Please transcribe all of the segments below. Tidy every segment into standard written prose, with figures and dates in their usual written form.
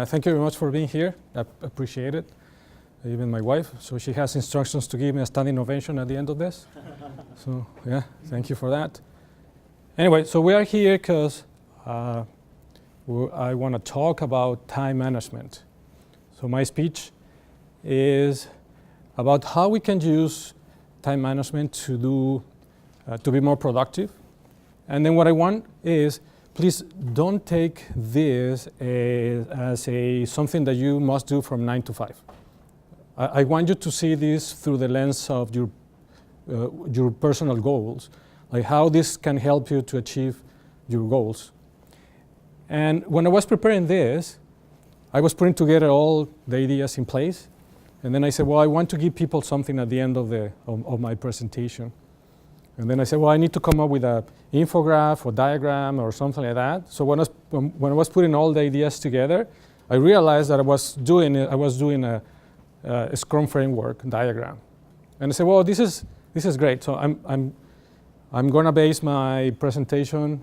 Thank you very much for being here. I appreciate it. Even my wife, so she has instructions to give me a standing ovation at the end of this. So yeah, thank you for that. Anyway, so we are here because I want to talk about time management. So my speech is about how we can use time management to be more productive. And then what I want is, please don't take this as something that you must do from 9 to 5. I want you to see this through the lens of your personal goals, like how this can help you to achieve your goals. And when I was preparing this, I was putting together all the ideas in place, and then I said, well, I want to give people something at the end of my presentation. And then I said, well, I need to come up with an infographic or diagram or something like that. So when I was putting all the ideas together, I realized that I was doing a Scrum framework diagram. And I said, well, this is great. So I'm going to base my presentation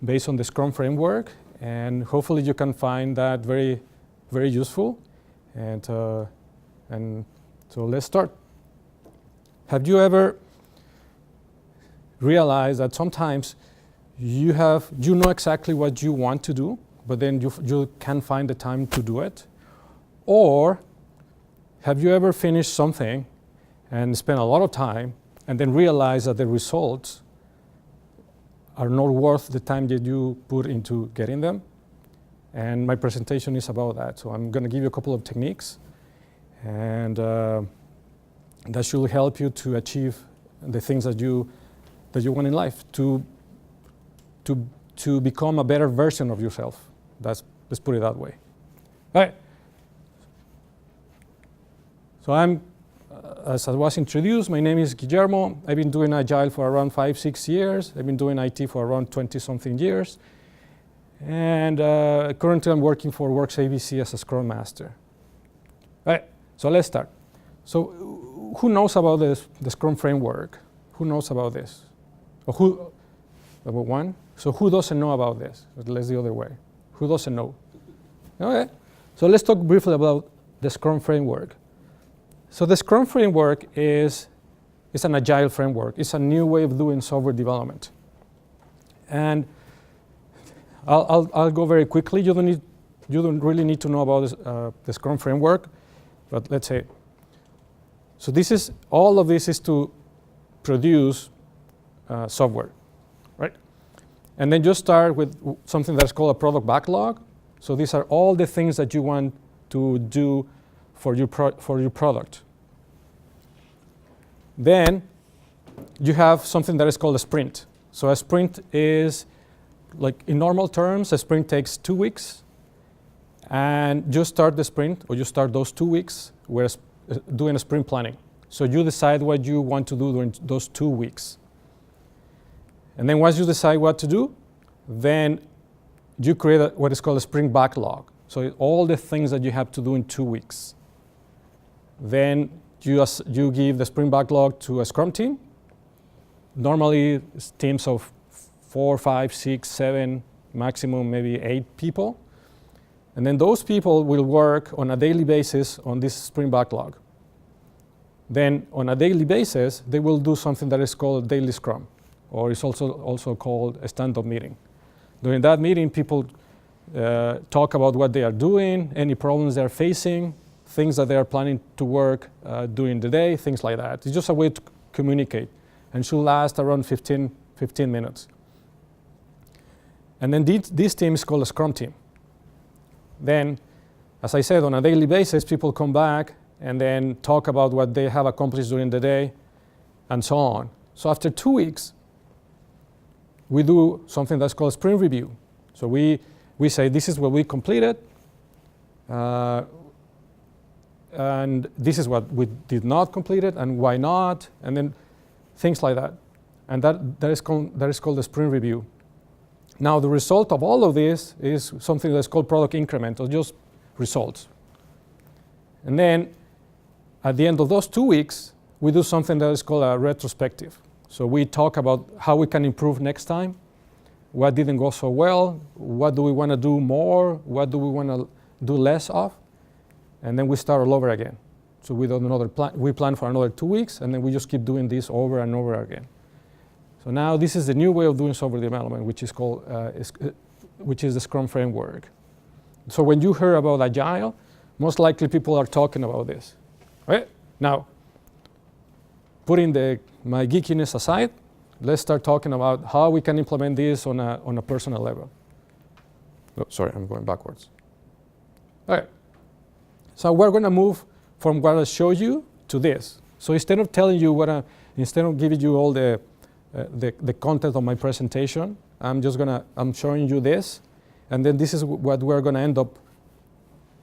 based on the Scrum framework, and hopefully you can find that very, very useful. And so let's start. Have you ever realize that sometimes you know exactly what you want to do, but then you can't find the time to do it? Or have you ever finished something and spent a lot of time and then realize that the results are not worth the time that you put into getting them? And my presentation is about that. So I'm going to give you a couple of techniques, and that should help you to achieve the things that you want in life, to become a better version of yourself. Let's put it that way. All right. So as I was introduced, my name is Guillermo. I've been doing Agile for around 5-6 years. I've been doing IT for around 20-something years. And currently I'm working for Works ABC as a Scrum Master. All right, so let's start. So who knows about the Scrum framework? Who knows about this? Or about one? So who doesn't know about this? Let's the other way. Who doesn't know? Okay, so let's talk briefly about the Scrum framework. So the Scrum framework is an agile framework. It's a new way of doing software development. And I'll go very quickly. You don't really need to know about this, the Scrum framework, but let's say. So all of this is to produce software, right? And then just start with something that's called a product backlog. So these are all the things that you want to do for your product. Then you have something that is called a sprint. So a sprint is, like in normal terms, a sprint takes 2 weeks, and you start the sprint, or you start those 2 weeks with doing a sprint planning. So you decide what you want to do during those 2 weeks. And then once you decide what to do, then you create what is called a sprint backlog. So all the things that you have to do in 2 weeks. Then you give the sprint backlog to a Scrum team. Normally it's teams of 4, 5, 6, 7, maximum maybe 8 people. And then those people will work on a daily basis on this sprint backlog. Then on a daily basis, they will do something that is called daily Scrum, or it's also called a stand-up meeting. During that meeting, people talk about what they are doing, any problems they're facing, things that they are planning to work during the day, things like that. It's just a way to communicate, and should last around 15 minutes. And then this team is called a Scrum team. Then, as I said, on a daily basis, people come back and then talk about what they have accomplished during the day, and so on. So after 2 weeks, we do something that's called sprint review. So we we say this is what we completed, and this is what we did not complete it, and why not, and then things like that. And that is called the sprint review. Now the result of all of this is something that's called product increment, or just results. And then at the end of those 2 weeks, we do something that is called a retrospective. So we talk about how we can improve next time, what didn't go so well, what do we want to do more, what do we want to do less of, and then we start all over again. So we do another we plan for another 2 weeks, and then we just keep doing this over and over again. So now this is the new way of doing software development, which is called which is the Scrum framework. So when you hear about Agile, most likely people are talking about this, right? Now, putting my geekiness aside, let's start talking about how we can implement this on a personal level. Oh, sorry, I'm going backwards. All right. So we're going to move from what I showed you to this. So instead of telling you instead of giving you all the content of my presentation, I'm showing you this, and then this is what we're going to end up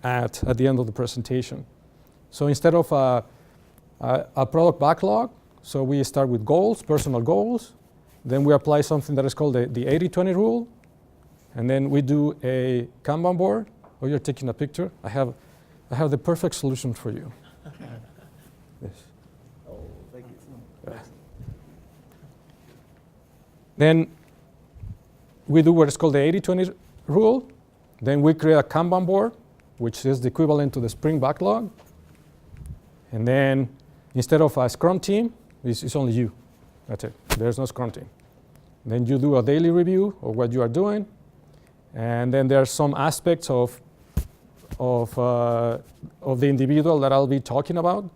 at the end of the presentation. So instead of a product backlog, so we start with goals, personal goals, then we apply something that is called the 80-20 rule, and then we do a Kanban board. Oh, you're taking a picture? I have the perfect solution for you. Yes. Oh, thank you. Yeah. Then we do what is called the 80-20 rule. Then we create a Kanban board, which is the equivalent to the sprint backlog. And then instead of a Scrum team, it's only you. That's it. There's no Scrum team. Then you do a daily review of what you are doing. And then there are some aspects of the individual that I'll be talking about.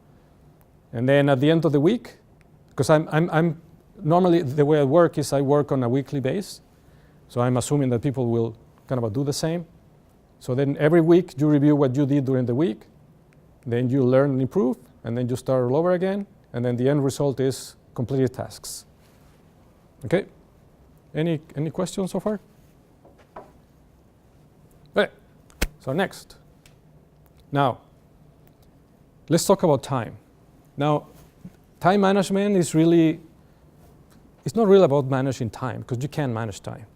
And then at the end of the week, because I'm normally the way I work is I work on a weekly basis. So I'm assuming that people will kind of do the same. So then every week you review what you did during the week. Then you learn and improve, and then you start all over again. And then the end result is completed tasks. Okay? Any questions so far? Okay. So next. Now, let's talk about time. Now, time management is it's not really about managing time, because you can manage time.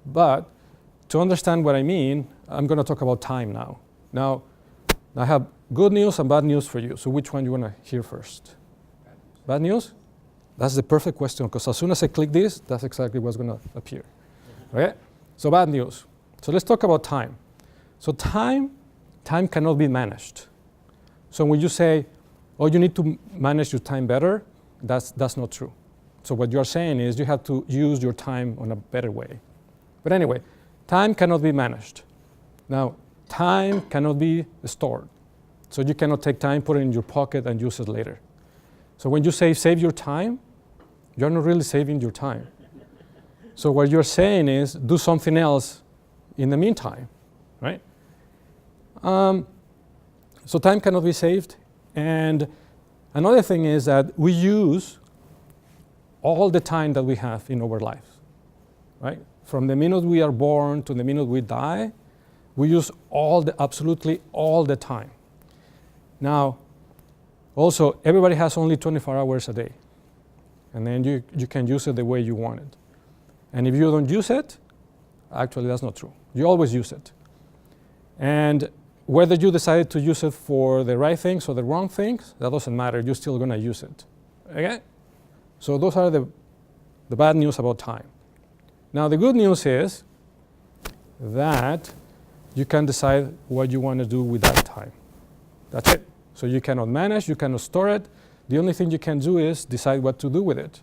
But to understand what I mean, I'm going to talk about time now. Now, I have good news and bad news for you. So which one do you want to hear first? Bad news? That's the perfect question, because as soon as I click this, that's exactly what's going to appear. Okay? So bad news. So let's talk about time. So time cannot be managed. So when you say, oh, you need to manage your time better, that's not true. So what you're saying is you have to use your time in a better way. But anyway, time cannot be managed. Now, time cannot be stored. So you cannot take time, put it in your pocket, and use it later. So when you say save your time, you're not really saving your time. So what you're saying is do something else in the meantime, right? So time cannot be saved. And another thing is that we use all the time that we have in our lives, right? From the minute we are born to the minute we die, we use absolutely all the time. Now, also, everybody has only 24 hours a day. And then you can use it the way you want it. And if you don't use it, actually that's not true. You always use it. And whether you decide to use it for the right things or the wrong things, that doesn't matter. You're still going to use it. Okay? So those are the bad news about time. Now, the good news is that you can decide what you want to do with that time. That's it. So you cannot manage, you cannot store it. The only thing you can do is decide what to do with it.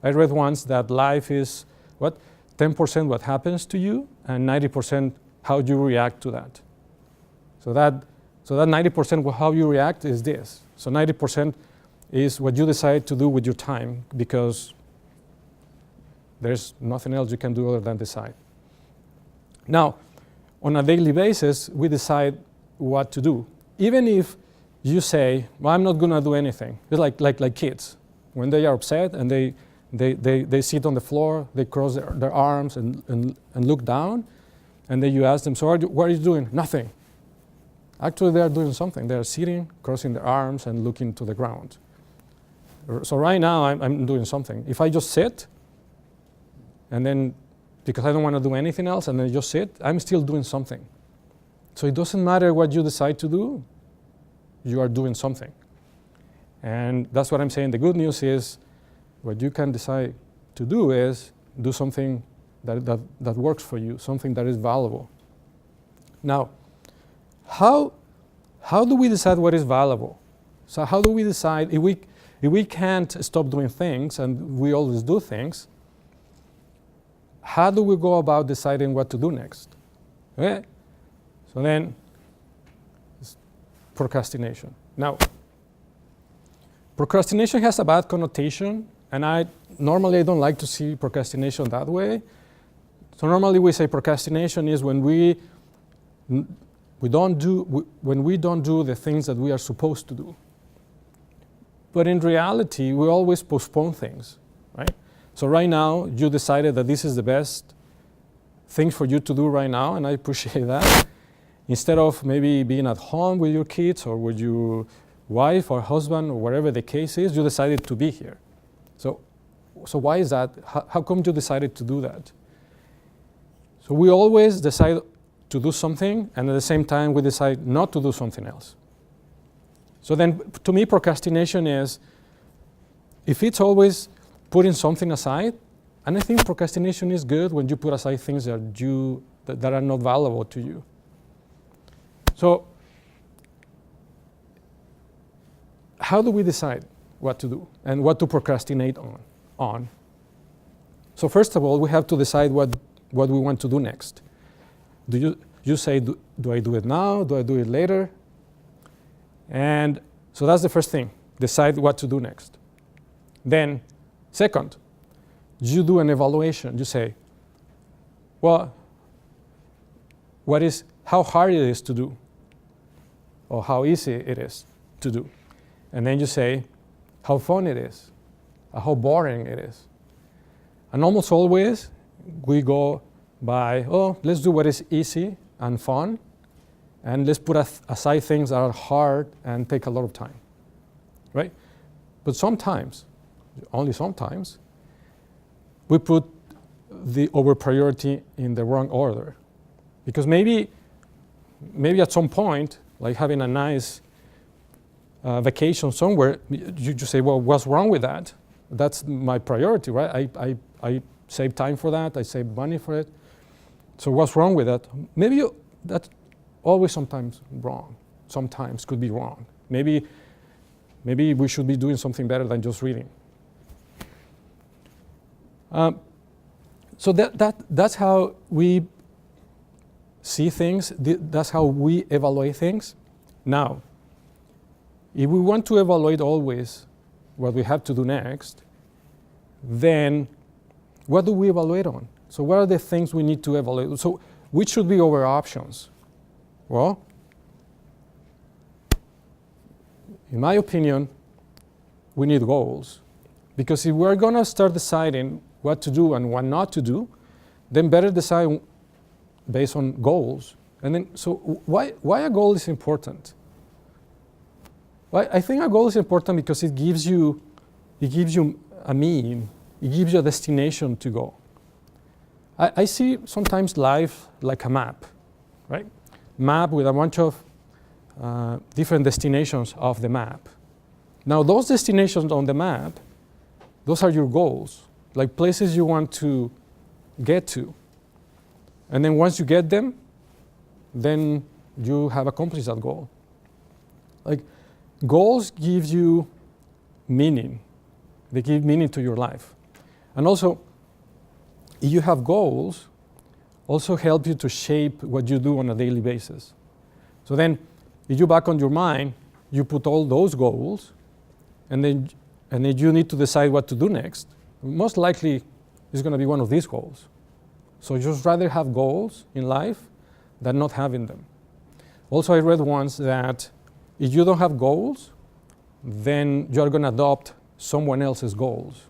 I read once that life is 10% what happens to you and 90% how you react to that. So that 90% of how you react is this. So 90% is what you decide to do with your time, because there's nothing else you can do other than decide. Now, on a daily basis, we decide what to do. Even if you say, well, I'm not going to do anything. It's like kids. When they are upset and they sit on the floor, they cross their arms and look down, And then you ask them, so what are you doing? Nothing. Actually, they are doing something. They are sitting, crossing their arms, and looking to the ground. So right now, I'm doing something. If I just sit, and then, because I don't want to do anything else, and then just sit, I'm still doing something. So it doesn't matter what you decide to do, you are doing something. And that's what I'm saying. The good news is, what you can decide to do is do something that works for you, something that is valuable. Now, how do we decide what is valuable? So how do we decide if we can't stop doing things and we always do things, how do we go about deciding what to do next? Okay? So then, it's procrastination. Now, procrastination has a bad connotation, and normally I don't like to see procrastination that way. So normally we say procrastination is when we don't do the things that we are supposed to do. But in reality, we always postpone things, right? So right now, you decided that this is the best thing for you to do right now, and I appreciate that. Instead of maybe being at home with your kids or with your wife or husband or whatever the case is, you decided to be here. So why is that? How come you decided to do that? So we always decide to do something, and at the same time we decide not to do something else. So then, to me, procrastination is, if it's always putting something aside, and I think procrastination is good when you put aside things that are not valuable to you. So, how do we decide what to do and what to procrastinate on? So first of all, we have to decide what we want to do next. Do you say, do I do it now? Do I do it later? And so that's the first thing. Decide what to do next. Then, second, you do an evaluation. You say, well, how hard it is to do, or how easy it is to do. And then you say, how fun it is, or how boring it is. And almost always, we go by, let's do what is easy and fun, and let's put aside things that are hard and take a lot of time, right? But sometimes, only sometimes, we put our priority in the wrong order. Because maybe at some point, like having a nice vacation somewhere, you just say, well, what's wrong with that? That's my priority, right? I save time for that, I save money for it. So what's wrong with that? Maybe that's always sometimes wrong. Sometimes could be wrong. Maybe we should be doing something better than just reading. So that's how we see things. That's how we evaluate things. Now, if we want to evaluate always what we have to do next, then what do we evaluate on? So what are the things we need to evaluate? So which should be our options? Well, in my opinion, we need goals. Because if we're going to start deciding what to do and what not to do, then better decide based on goals. And then, so why a goal is important? Well, I think a goal is important because it gives you a mean, it gives you a destination to go. I see sometimes life like a map, right? Map with a bunch of different destinations off the map. Now those destinations on the map, those are your goals, like places you want to get to. And then once you get them, then you have accomplished that goal. Like goals give you meaning. They give meaning to your life. And also, if you have goals, also help you to shape what you do on a daily basis. So then, if you back on your mind, you put all those goals, and then you need to decide what to do next. Most likely, it's going to be one of these goals. So just rather have goals in life than not having them. Also, I read once that if you don't have goals, then you're going to adopt someone else's goals.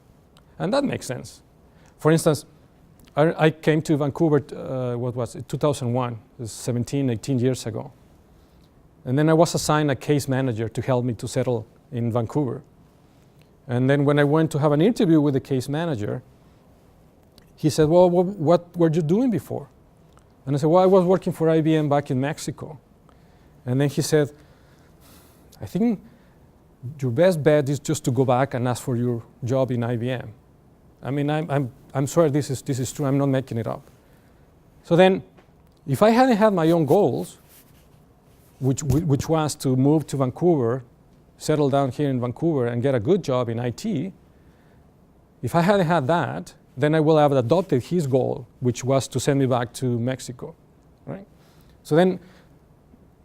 And that makes sense. For instance, I came to Vancouver, what was it, 2001, it was 17, 18 years ago. And then I was assigned a case manager to help me to settle in Vancouver. And then when I went to have an interview with the case manager, he said, well, what were you doing before? And I said, well, I was working for IBM back in Mexico. And then he said, I think your best bet is just to go back and ask for your job in IBM. I mean, I'm sorry, this is true, I'm not making it up. So then, if I hadn't had my own goals, which was to move to Vancouver, settle down here in Vancouver and get a good job in IT, if I hadn't had that, then I will have adopted his goal, which was to send me back to Mexico, right? So then,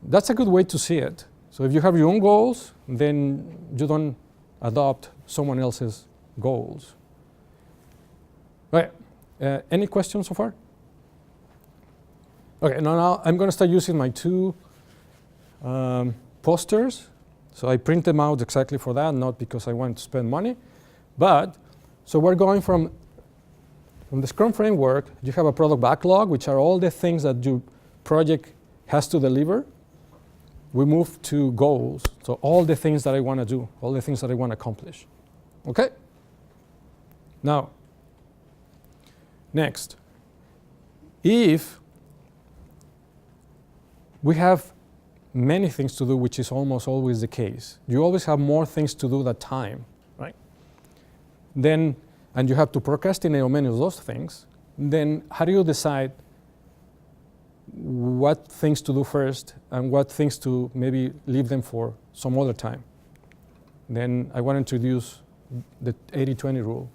that's a good way to see it. So if you have your own goals, then you don't adopt someone else's goals. Right, any questions so far? Okay, now I'm going to start using my two posters. So I print them out exactly for that, not because I want to spend money. But, so we're going from the Scrum framework, you have a product backlog, which are all the things that your project has to deliver. We move to goals, so all the things that I want to do, all the things that I want to accomplish. Okay? Now, next, if we have many things to do, which is almost always the case, you always have more things to do than time, right? Then, and you have to procrastinate on many of those things, then how do you decide what things to do first and what things to maybe leave them for some other time? Then I want to introduce the 80-20 rule.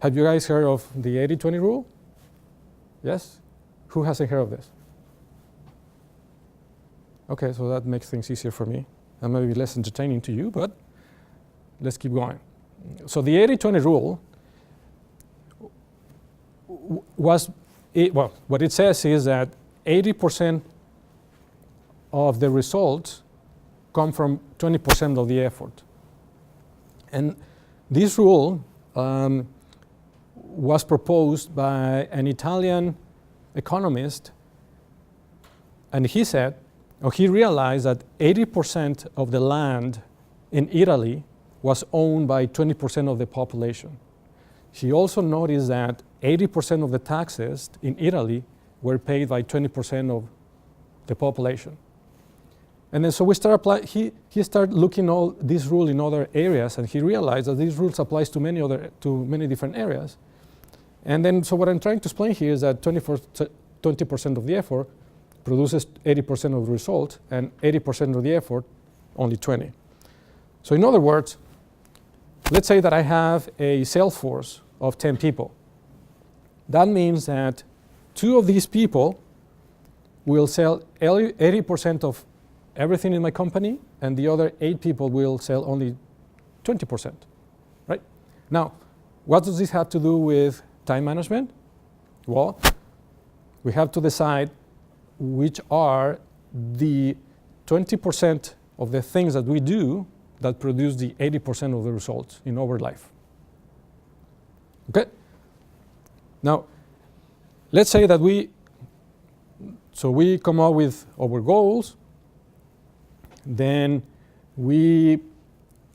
Have you guys heard of the 80-20 rule? Yes? Who hasn't heard of this? Okay, so that makes things easier for me and maybe less entertaining to you, but let's keep going. So the 80-20 rule was, well, what it says is that 80% of the results come from 20% of the effort. And this rule was proposed by an Italian economist, and he said, or he realized that 80% of the land in Italy was owned by 20% of the population. He also noticed that 80% of the taxes in Italy were paid by 20% of the population. And then so we start applying, he started looking all this rule in other areas, and he realized that these rules applies to many different areas. And then so what I'm trying to explain here is that 20% of the effort produces 80% of the result, and 80% of the effort, only 20. So in other words, let's say that I have a sales force of 10 people. That means that 2 of these people will sell 80% of everything in my company, and the other 8 people will sell only 20%, right? Now, what does this have to do with time management? Well, we have to decide which are the 20% of the things that we do that produce the 80% of the results in our life. Okay? Now, let's say that we come up with our goals, then we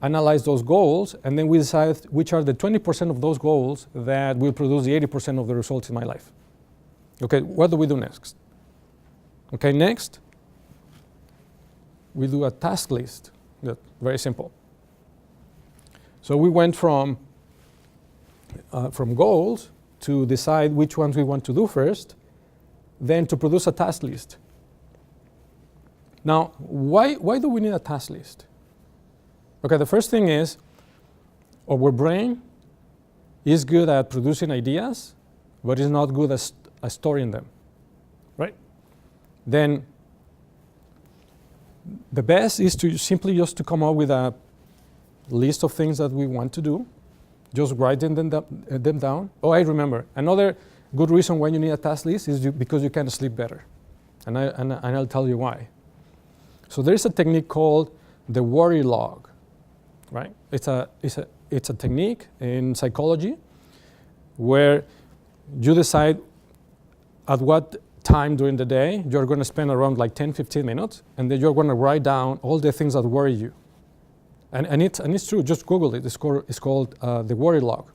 analyze those goals, and then we decide which are the 20% of those goals that will produce the 80% of the results in my life. Okay, what do we do next? Okay, next, we do a task list. That's very simple. So we went from goals to decide which ones we want to do first, then to produce a task list. Now, why do we need a task list? Okay, the first thing is our brain is good at producing ideas, but is not good at storing them, right? Then the best is to simply just to come up with a list of things that we want to do, just writing them down. Oh, I remember. Another good reason why you need a task list is because you can sleep better. And I'll tell you why. So there's a technique called the worry log, right? It's a technique in psychology where you decide at what time during the day you're going to spend around like 10, 15 minutes, and then you're going to write down all the things that worry you. And it's true, just Google it. It's called the worry log.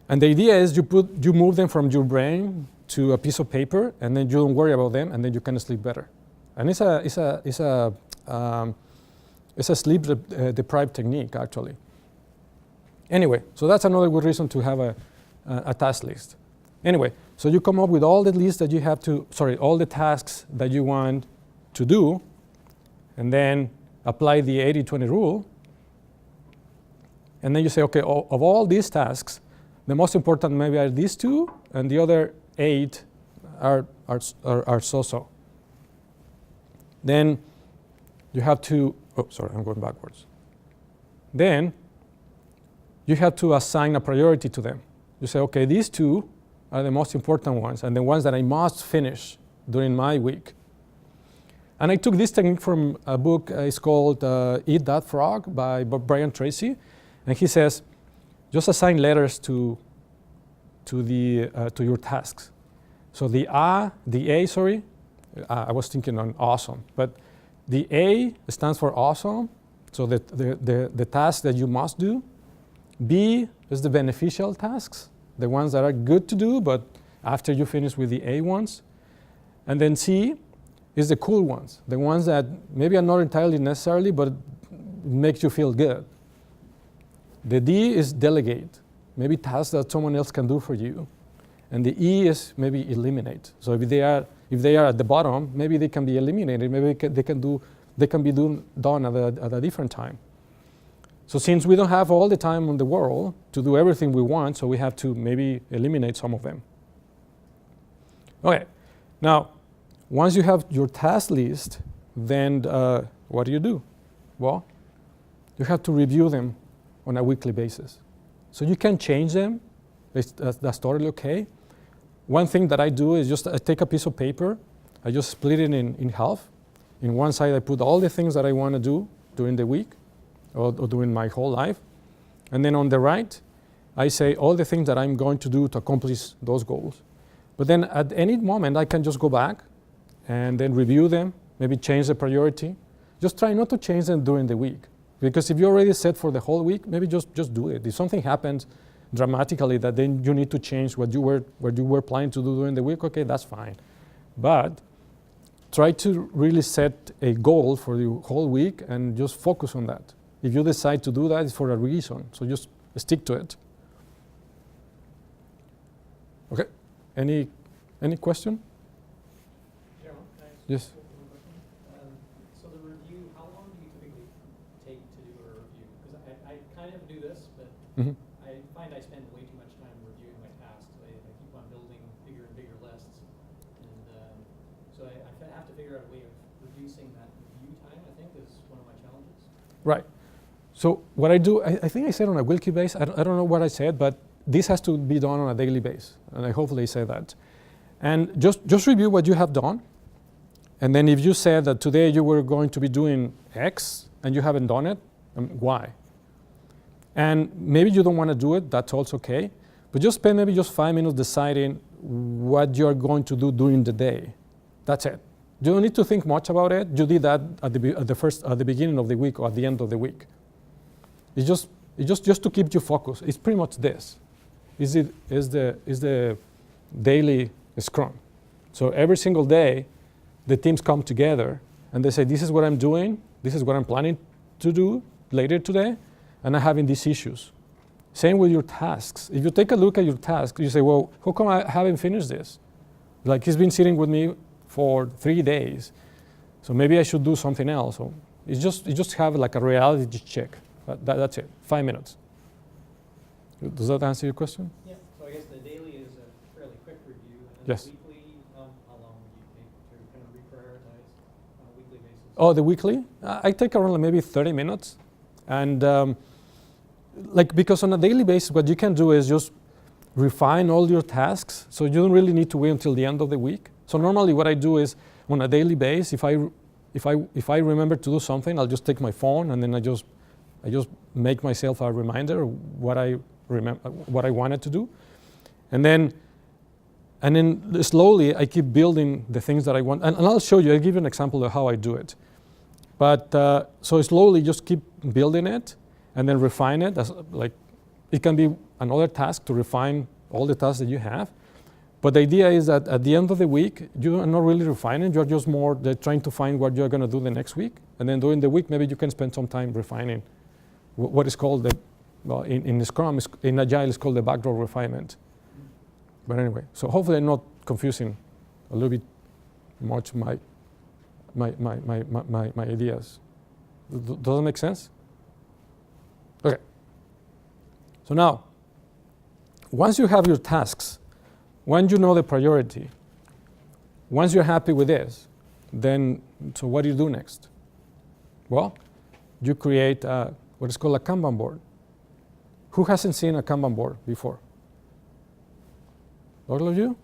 And the idea is you move them from your brain to a piece of paper, and then you don't worry about them, and then you can sleep better. And it's a sleep deprived technique, actually. Anyway, so that's another good reason to have a task list. Anyway, so you come up with all the lists that you have to, all the tasks that you want to do, and then apply the 80-20 rule. And then you say, okay, of all these tasks, the most important maybe are these two, and the other 8 are so-so. Then you have to, I'm going backwards. Then you have to assign a priority to them. You say, okay, these 2 are the most important ones, and the ones that I must finish during my week. And I took this technique from a book, it's called Eat That Frog by Brian Tracy. And he says, just assign letters to your tasks. So the I was thinking on awesome, but the A stands for awesome, so the task that you must do. B is the beneficial tasks, the ones that are good to do, but after you finish with the A ones. And then C is the cool ones, the ones that maybe are not entirely necessarily, but makes you feel good. The D is delegate, maybe tasks that someone else can do for you. And the E is maybe eliminate. So if they are at the bottom, maybe they can be eliminated. Maybe they can be done at a different time. So since we don't have all the time in the world to do everything we want, so we have to maybe eliminate some of them. Okay, now once you have your task list, then what do? Well, you have to review them on a weekly basis. So you can change them. That's totally okay. One thing that I do is I take a piece of paper, I just split it in half. In one side I put all the things that I want to do during the week or during my whole life. And then on the right, I say all the things that I'm going to do to accomplish those goals. But then at any moment I can just go back and then review them, maybe change the priority. Just try not to change them during the week. Because if you're already set for the whole week, maybe just do it. If something happens dramatically that then you need to change what you were planning to do during the week, okay, that's fine. But try to really set a goal for the whole week and just focus on that. If you decide to do that, it's for a reason. So just stick to it. Okay. Any question? Yeah, thanks. Yes. So the review, how long do you typically take to do a review? Because I kind of do this, but I find I spend way too much time reviewing my tasks. I keep on building bigger and bigger lists. And so I have to figure out a way of reducing that review time, I think, is one of my challenges. Right. So what I do, I think I said on a weekly basis, I don't know what I said, but this has to be done on a daily basis. And I hopefully say that. And just review what you have done. And then if you said that today you were going to be doing X and you haven't done it, why? And maybe you don't want to do it, that's also okay. But just spend maybe just 5 minutes deciding what you're going to do during the day. That's it. You don't need to think much about it. You did that at the beginning of the week or at the end of the week. It's just to keep you focused. It's pretty much this. Is the daily Scrum. So every single day, the teams come together and they say, this is what I'm doing, this is what I'm planning to do later today, and I'm having these issues. Same with your tasks. If you take a look at your task, you say, well, how come I haven't finished this? Like, he's been sitting with me for 3 days, so maybe I should do something else. So you just have like a reality check. That's it, 5 minutes. Does that answer your question? Yeah, so I guess the daily is a fairly quick review. And Yes. the weekly, how long would you take to kind of reprioritize on a weekly basis? Oh, the weekly? I take around like maybe 30 minutes. And because on a daily basis, what you can do is just refine all your tasks. So you don't really need to wait until the end of the week. So normally what I do is on a daily basis, if I remember to do something, I'll just take my phone and then I just make myself a reminder of what I wanted to do. And then slowly I keep building the things that I want. And I'll show you, I'll give you an example of how I do it. But so slowly just keep building it and then refine it. Like it can be another task to refine all the tasks that you have. But the idea is that at the end of the week, you are not really refining. You're just more trying to find what you're going to do the next week. And then during the week, maybe you can spend some time refining what is called in Scrum, in Agile, it's called the backdoor refinement. But anyway, so hopefully I'm not confusing a little bit much my ideas. Does that make sense? Okay. So now, once you have your tasks, once you know the priority, once you're happy with this, then so what do you do next? Well, you create what is called a Kanban board. Who hasn't seen a Kanban board before? All of you?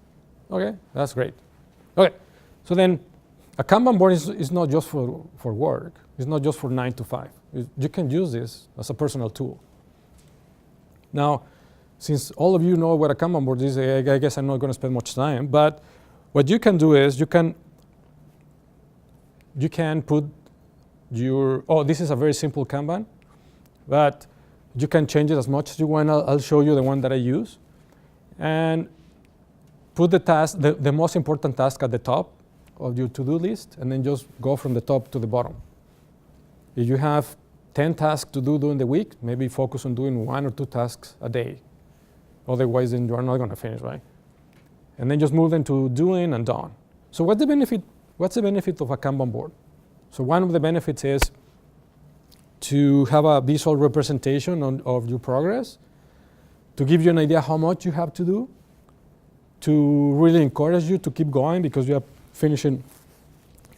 Okay, that's great. Okay, so then a Kanban board is not just for work. It's not just for 9 to 5. You can use this as a personal tool. Now, since all of you know what a Kanban board is, I guess I'm not going to spend much time, but what you can do is you can put this is a very simple Kanban, but you can change it as much as you want. I'll show you the one that I use. And put the task, the most important task at the top of your to-do list, and then just go from the top to the bottom. If you have 10 tasks to do during the week, maybe focus on doing 1 or 2 tasks a day. Otherwise, then you're not going to finish, right? And then just move them to doing and done. So what's the benefit of a Kanban board? So one of the benefits is to have a visual representation of your progress, to give you an idea how much you have to do, to really encourage you to keep going because you are finishing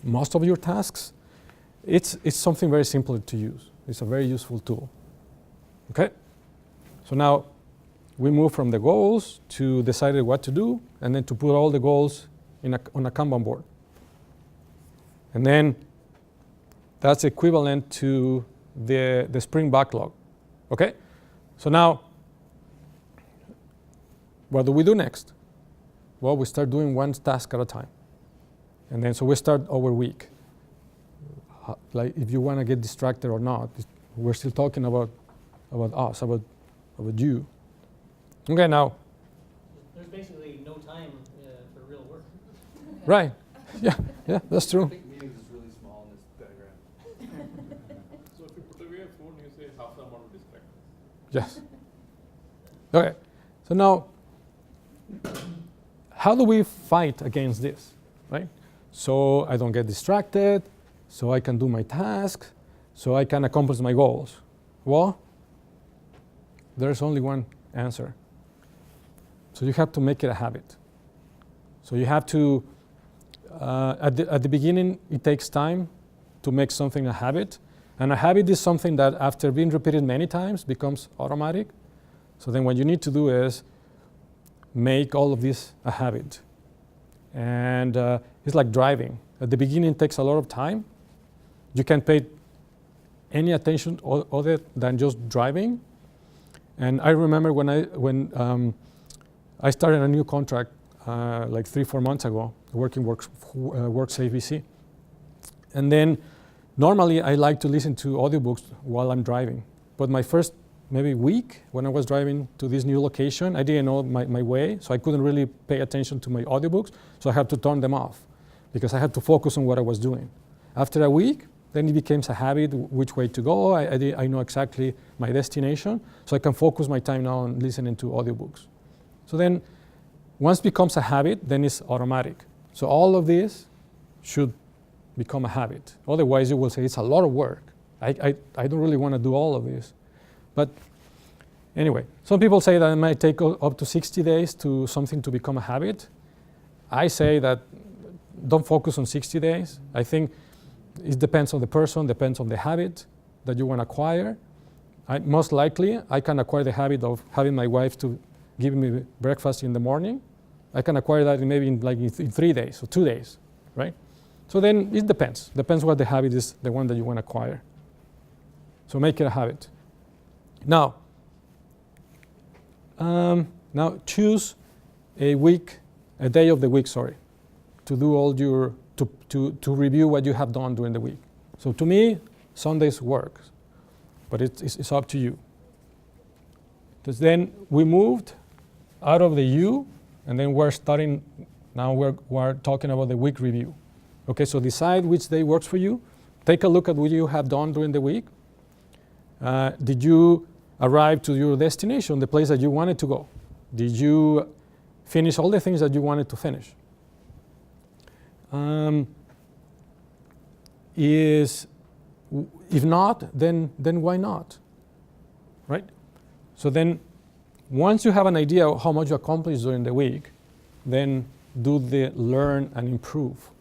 most of your tasks. It's something very simple to use. It's a very useful tool. Okay? So now we move from the goals to deciding what to do, and then to put all the goals on a Kanban board. And then that's equivalent to the sprint backlog. Okay? So now, what do we do next? Well, we start doing one task at a time. And then so we start our week. Like if you want to get distracted or not, we're still talking about us, about you. Okay, now. There's basically no time for real work. Right. Yeah, that's true. I think meetings is really small in this diagram. So if you put away a phone, you say half the amount of distractions. Yes. Okay. So now, how do we fight against this, right? So I don't get distracted, so I can do my tasks, so I can accomplish my goals. Well, there's only one answer. So you have to make it a habit. So you have to, at the beginning, it takes time to make something a habit. And a habit is something that after being repeated many times becomes automatic. So then what you need to do is make all of this a habit. And it's like driving. At the beginning, it takes a lot of time. You can't pay any attention other than just driving. And I remember when I started a new contract like 3-4 months ago, working Works ABC. And then normally I like to listen to audiobooks while I'm driving. But my first maybe week when I was driving to this new location, I didn't know my way, so I couldn't really pay attention to my audiobooks, so I had to turn them off because I had to focus on what I was doing. After a week, then it became a habit which way to go. I know exactly my destination, so I can focus my time now on listening to audiobooks. So then once it becomes a habit, then it's automatic. So all of this should become a habit. Otherwise, you will say it's a lot of work. I don't really want to do all of this. But anyway, some people say that it might take up to 60 days to something to become a habit. I say that don't focus on 60 days. I think it depends on the person, depends on the habit that you want to acquire. Most likely, I can acquire the habit of having my wife to give me breakfast in the morning. I can acquire that maybe in 3 days or 2 days, right? So then it depends. Depends what the habit is, the one that you want to acquire. So make it a habit. Now choose a day of the week, sorry, to do all your, to review what you have done during the week. So to me, Sundays work, but it's up to you. Because then we moved out of the you, and then now we're talking about the week review. Okay, so decide which day works for you. Take a look at what you have done during the week. Did you arrive to your destination, the place that you wanted to go? Did you finish all the things that you wanted to finish? If not, then why not? Right? So then, once you have an idea of how much you accomplished during the week, then do the learn and improve.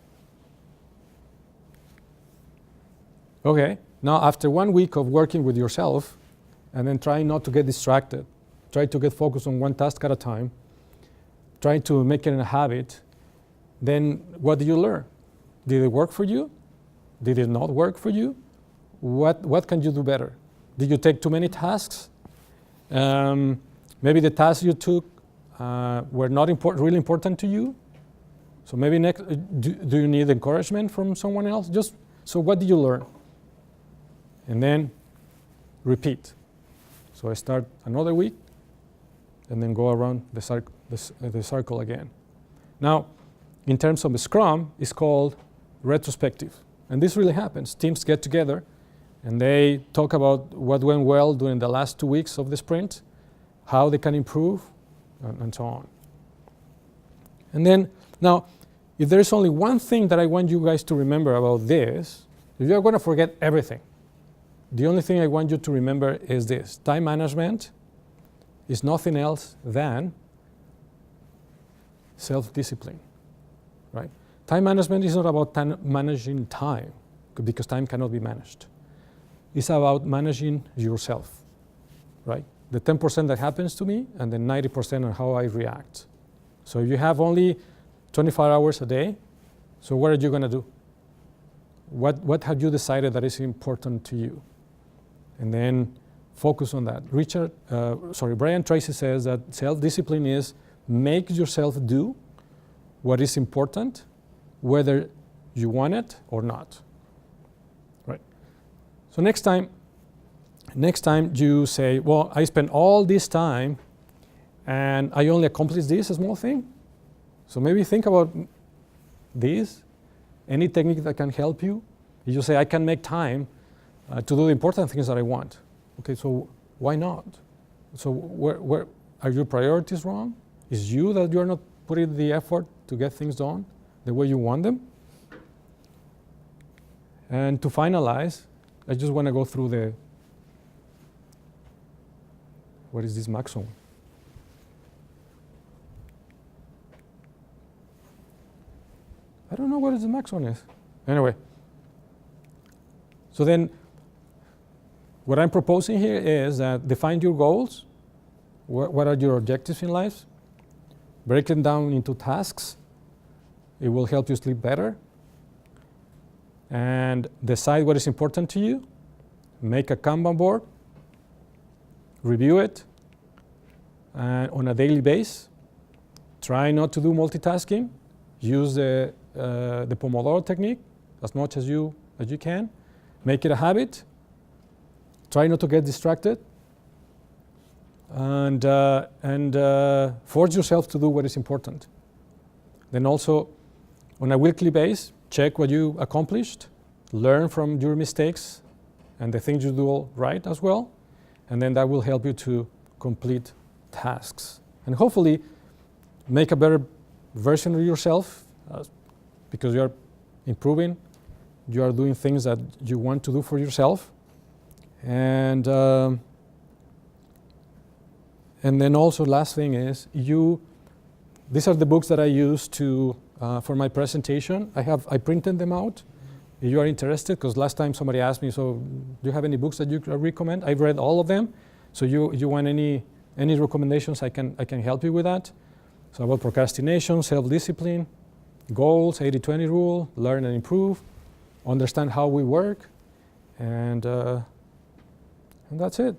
Okay, now after 1 week of working with yourself, and then trying not to get distracted, try to get focused on one task at a time, try to make it a habit, then what did you learn? Did it work for you? Did it not work for you? What can you do better? Did you take too many tasks? Maybe the tasks you took were not really important to you. So maybe next, do you need encouragement from someone else? So what did you learn? And then repeat. So I start another week, and then go around the circle again. Now, in terms of the Scrum, it's called retrospective. And this really happens. Teams get together, and they talk about what went well during the last 2 weeks of the sprint, how they can improve, and so on. And then, now, if there is only one thing that I want you guys to remember about this, if you're going to forget everything, the only thing I want you to remember is this. Time management is nothing else than self-discipline, right? Time management is not about managing time, because time cannot be managed. It's about managing yourself, right? The 10% that happens to me, and then 90% on how I react. So if you have only 24 hours a day, so what are you going to do? What have you decided that is important to you? And then focus on that. Brian Tracy says that self-discipline is make yourself do what is important, whether you want it or not. Right? So next time you say, well, I spent all this time and I only accomplished this small thing. So maybe think about this, any technique that can help you. You say, I can make time to do the important things that I want. Okay, so why not? So where are your priorities wrong? Is you that you're not putting the effort to get things done the way you want them? And to finalize, I just want to go through what is this maximum? I don't know what the maximum is. Anyway, so then what I'm proposing here is that define your goals. What are your objectives in life? Break them down into tasks. It will help you sleep better. And decide what is important to you. Make a Kanban board. Review it on a daily basis. Try not to do multitasking. Use the Pomodoro technique as much as you can. Make it a habit. Try not to get distracted. And force yourself to do what is important. Then also, on a weekly basis, check what you accomplished. Learn from your mistakes and the things you do right as well. And then that will help you to complete tasks. And hopefully, make a better version of yourself because you are improving. You are doing things that you want to do for yourself. And then also last thing is these are the books that I use for my presentation. I printed them out. If you are interested, because last time somebody asked me, so do you have any books that you recommend? I've read all of them. So you want any recommendations, I can help you with that. So about procrastination, self-discipline, goals, 80-20 rule, learn and improve, understand how we work, and that's it.